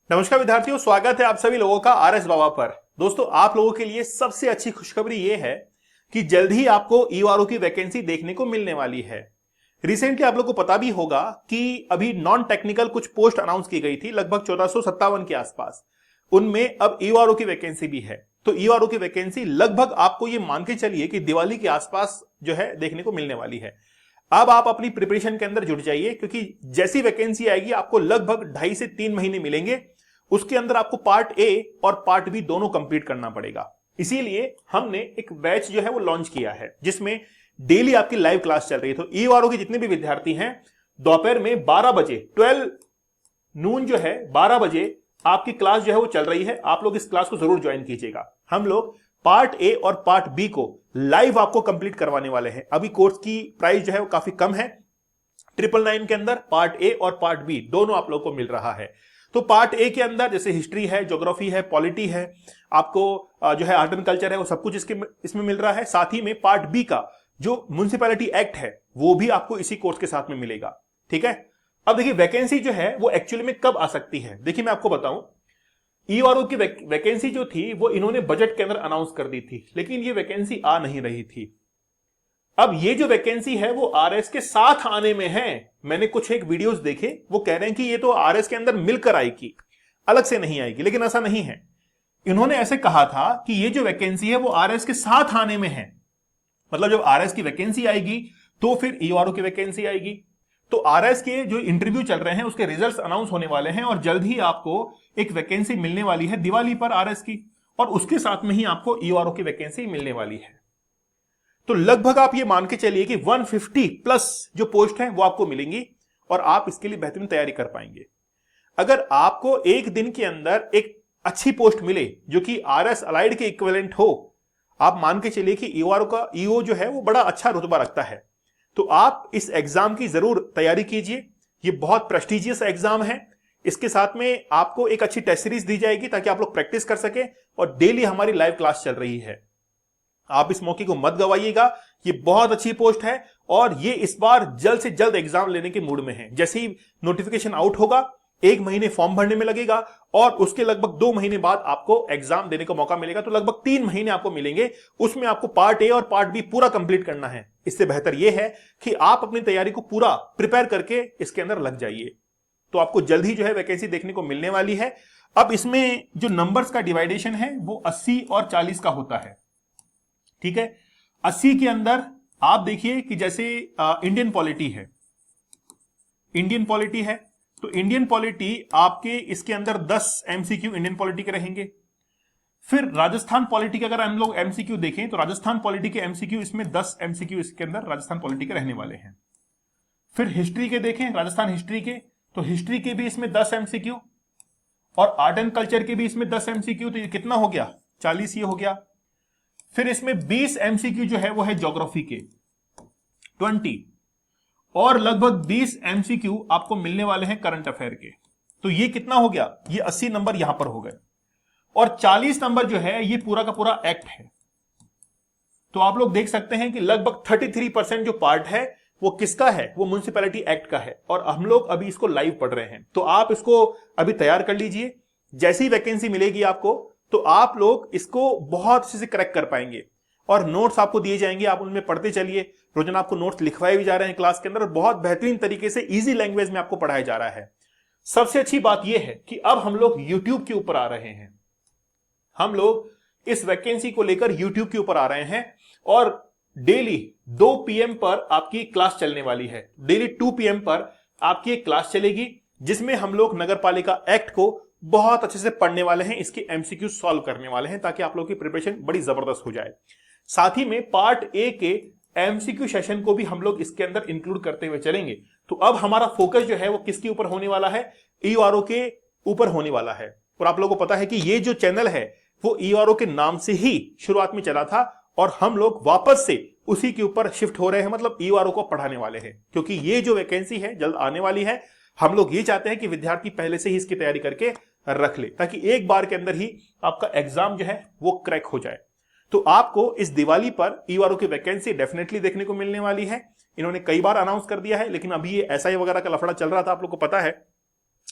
नमस्कार विद्यार्थियों, स्वागत है आप सभी लोगों का आरएस बाबा पर। दोस्तों, आप लोगों के लिए सबसे अच्छी खुशखबरी यह है कि जल्द ही आपको ईआरओ की वैकेंसी देखने को मिलने वाली है। रिसेंटली आप लोगों को पता भी होगा कि अभी नॉन टेक्निकल कुछ पोस्ट अनाउंस की गई थी, लगभग 1457 के आसपास। उनमें अब ईआरओ की वैकेंसी भी है। तो ईआरओ की वैकेंसी लगभग आपको ये मान के चलिए कि दिवाली के आसपास जो है देखने को मिलने वाली है। अब आप अपनी प्रिपरेशन के अंदर जुट जाइए, क्योंकि जैसी वैकेंसी आएगी आपको लगभग 2.5 से 3 महीने मिलेंगे। उसके अंदर आपको पार्ट ए और पार्ट बी दोनों कंप्लीट करना पड़ेगा। इसीलिए हमने एक बैच जो है वो लॉन्च किया है, जिसमें डेली आपकी लाइव क्लास चल रही है। तो ईआरओ के जितने भी विद्यार्थी हैं, दोपहर में 12 बजे 12 नून जो है 12 बजे आपकी क्लास जो है वो चल रही है। आप लोग इस क्लास को जरूर ज्वाइन कीजिएगा। हम लोग पार्ट ए और पार्ट बी को लाइव आपको कंप्लीट करवाने वाले हैं। अभी कोर्स की प्राइस जो है वो काफी कम है। 999 के अंदर पार्ट ए और पार्ट बी दोनों आप लोग को मिल रहा है। तो पार्ट ए के अंदर जैसे हिस्ट्री है, ज्योग्राफी है, पॉलिटी है, आपको जो है आर्ट एंड कल्चर है, वो सब कुछ इसमें मिल रहा है। साथ ही में पार्ट बी का जो म्युनिसिपैलिटी एक्ट है वो भी आपको इसी कोर्स के साथ में मिलेगा। ठीक है। अब देखिए, वैकेंसी जो है वो एक्चुअली में कब आ सकती है। देखिए, मैं आपको बताऊं, ईआरओ की वैकेंसी जो थी वो इन्होंने बजट के अंदर अनाउंस कर दी थी, लेकिन ये वैकेंसी आ नहीं रही थी। अब ये जो वैकेंसी है वो आरएस के साथ आने में है। मैंने कुछ एक वीडियोस देखे, वो कह रहे हैं कि ये तो आरएस के अंदर मिलकर आएगी, अलग से नहीं आएगी, लेकिन ऐसा नहीं है। इन्होंने ऐसे कहा था कि ये जो वैकेंसी है वो आरएस के साथ आने में है। मतलब जब आरएस की वैकेंसी आएगी तो फिर ईआरओ की वैकेंसी आएगी। तो आरएस के जो इंटरव्यू चल रहे हैं उसके रिजल्ट्स अनाउंस होने वाले हैं और जल्द ही आपको एक वैकेंसी मिलने वाली है दिवाली पर आरएस की, और उसके साथ में ही आपको ईआरओ की वैकेंसी मिलने वाली है। तो लगभग आप ये मान के चलिए कि 150 प्लस जो पोस्ट हैं वो आपको मिलेंगी और आप इसके लिए बेहतरीन तैयारी कर पाएंगे। अगर आपको एक दिन के अंदर एक अच्छी पोस्ट मिले जो कि आरएस अलाइड के इक्विवेलेंट हो, आप मान के चलिए कि ईओआर का ईओ जो है वो बड़ा अच्छा रुतबा रखता है, तो आप इस एग्जाम की जरूर तैयारी कीजिए। ये बहुत प्रेस्टिजियस एग्जाम है। इसके साथ में आपको एक अच्छी टेस्ट सीरीज दी जाएगी ताकि आप लोग प्रैक्टिस कर सके, और डेली हमारी लाइव क्लास चल रही है। आप इस मौके को मत गवाइएगा। ये बहुत अच्छी पोस्ट है और ये इस बार जल्द से जल्द एग्जाम लेने के मूड में है। जैसे ही नोटिफिकेशन आउट होगा, 1 महीने फॉर्म भरने में लगेगा और उसके लगभग 2 महीने बाद आपको एग्जाम देने का मौका मिलेगा। तो लगभग 3 महीने आपको मिलेंगे। उसमें आपको पार्ट ए और पार्ट बी पूरा कंप्लीट करना है। इससे बेहतर यह है कि आप अपनी तैयारी को पूरा प्रिपेयर करके इसके अंदर लग जाइए। तो आपको जल्द ही जो है वैकेंसी देखने को मिलने वाली है। अब इसमें जो नंबर्स का डिवाइडेशन है वो 80 और 40 का होता है। ठीक है। 80 के अंदर आप देखिए कि जैसे इंडियन पॉलिटी है, इंडियन पॉलिटी है, तो इंडियन पॉलिटी आपके इसके अंदर 10 एमसीक्यू इंडियन पॉलिटी के रहेंगे। फिर राजस्थान पॉलिटी के अगर हम लोग एमसीक्यू देखें तो राजस्थान पॉलिटी के एमसीक्यू इसमें 10 एमसीक्यू इसके अंदर राजस्थान पॉलिटी के रहने वाले हैं। फिर हिस्ट्री के देखें, राजस्थान हिस्ट्री के, तो हिस्ट्री के भी इसमें 10 एमसीक्यू और आर्ट एंड कल्चर के भी इसमें 10 एमसीक्यू। तो ये कितना हो गया, 40 ये हो गया। फिर इसमें 20 एमसीक्यू जो है वो है ज्योग्राफी के, 20, और लगभग 20 एमसीक्यू आपको मिलने वाले हैं करंट अफेयर के। तो ये कितना हो गया, ये 80 नंबर यहां पर हो गए। और 40 नंबर जो है ये पूरा का पूरा एक्ट है। तो आप लोग देख सकते हैं कि लगभग 33% जो पार्ट है वो किसका है, वो म्युनिसिपैलिटी एक्ट का है। और हम लोग अभी इसको लाइव पढ़ रहे हैं। तो आप इसको अभी तैयार कर लीजिए। जैसी वैकेंसी मिलेगी आपको तो आप लोग इसको बहुत अच्छे से क्रैक कर पाएंगे। और नोट्स आपको दिए जाएंगे, आप उनमें पढ़ते चलिए। रोजाना आपको नोट्स लिखवाए भी जा रहे हैं क्लास के अंदर, और बहुत बेहतरीन तरीके से इजी लैंग्वेज में आपको पढ़ाया जा रहा है। सबसे अच्छी बात यह है कि अब हम लोग यूट्यूब के ऊपर आ रहे हैं। हम लोग इस वैकेंसी को लेकर यूट्यूब के ऊपर आ रहे हैं और डेली 2 PM पर आपकी क्लास चलने वाली है। डेली 2 PM पर आपकी एक क्लास चलेगी जिसमें हम लोग नगर पालिका एक्ट को बहुत अच्छे से पढ़ने वाले हैं, इसके एमसीक्यू सॉल्व करने वाले हैं, ताकि आप लोगों की प्रिपरेशन बड़ी जबरदस्त हो जाए। साथ ही में पार्ट ए के एमसीक्यू सेशन को भी हम लोग इसके अंदर इंक्लूड करते हुए चलेंगे। तो अब हमारा फोकस जो है वो किसके ऊपर होने वाला है, ईआरओ के ऊपर होने वाला है। और आप लोगों को पता है कि ये जो चैनल है वो ईआरओ के नाम से ही शुरुआत में चला था और हम लोग वापस से उसी के ऊपर शिफ्ट हो रहे हैं, मतलब ईआरओ को पढ़ाने वाले हैं। क्योंकि ये जो वैकेंसी है जल्द आने वाली है। हम लोग ये चाहते हैं कि विद्यार्थी पहले से ही इसकी तैयारी करके रख ले, ताकि एक बार के अंदर ही आपका एग्जाम जो है वो क्रैक हो जाए। तो आपको इस दिवाली पर ईआरओ की वैकेंसी डेफिनेटली देखने को मिलने वाली है। इन्होंने कई बार अनाउंस कर दिया है, लेकिन अभी ये एसआई वगैरह का लफड़ा चल रहा था, आप लोग को पता है।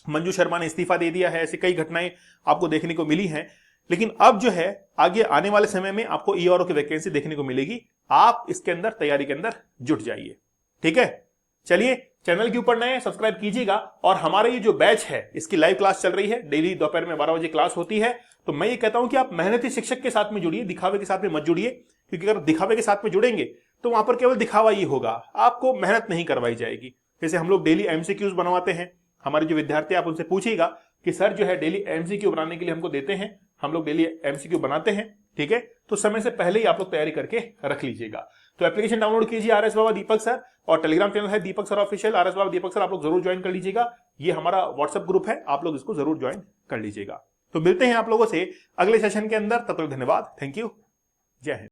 मंजू शर्मा ने इस्तीफा दे दिया है, ऐसी कई घटनाएं आपको देखने को मिली हैं। लेकिन अब जो है आगे आने वाले समय में आपको ईआरओ की वैकेंसी देखने को मिलेगी, आप इसके अंदर तैयारी के अंदर जुट जाइए। ठीक है, चलिए चैनल के ऊपर नए हैं सब्सक्राइब कीजिएगा। और हमारा ये जो बैच है इसकी लाइव क्लास चल रही है, डेली दोपहर में 12 बजे क्लास होती है। तो मैं ये कहता हूं कि आप मेहनती शिक्षक के साथ में जुड़िए, दिखावे के साथ में मत जुड़िए, क्योंकि अगर दिखावे के साथ में जुड़ेंगे तो वहां पर केवल दिखावा ही होगा, आपको मेहनत नहीं करवाई जाएगी। जैसे हम लोग डेली एमसीक्यूज बनवाते हैं, हमारे जो विद्यार्थी आप उनसे पूछिएगा कि सर जो है डेली एमसीक्यू बनाने के लिए हमको देते हैं, हम लोग डेली एमसीक्यू बनाते हैं। ठीक है, तो समय से पहले ही आप लोग तैयारी करके रख लीजिएगा। तो एप्लीकेशन डाउनलोड कीजिए आरएस बाबा दीपक सर, और टेलीग्राम चैनल है दीपक सर ऑफिशियल, आरएस बाबा दीपक सर, आप लोग जरूर ज्वाइन कर लीजिएगा। ये हमारा व्हाट्सएप ग्रुप है, आप लोग इसको जरूर ज्वाइन कर लीजिएगा। तो मिलते हैं आप लोगों से अगले सेशन के अंदर, तब तक धन्यवाद, थैंक यू, जय हिंद।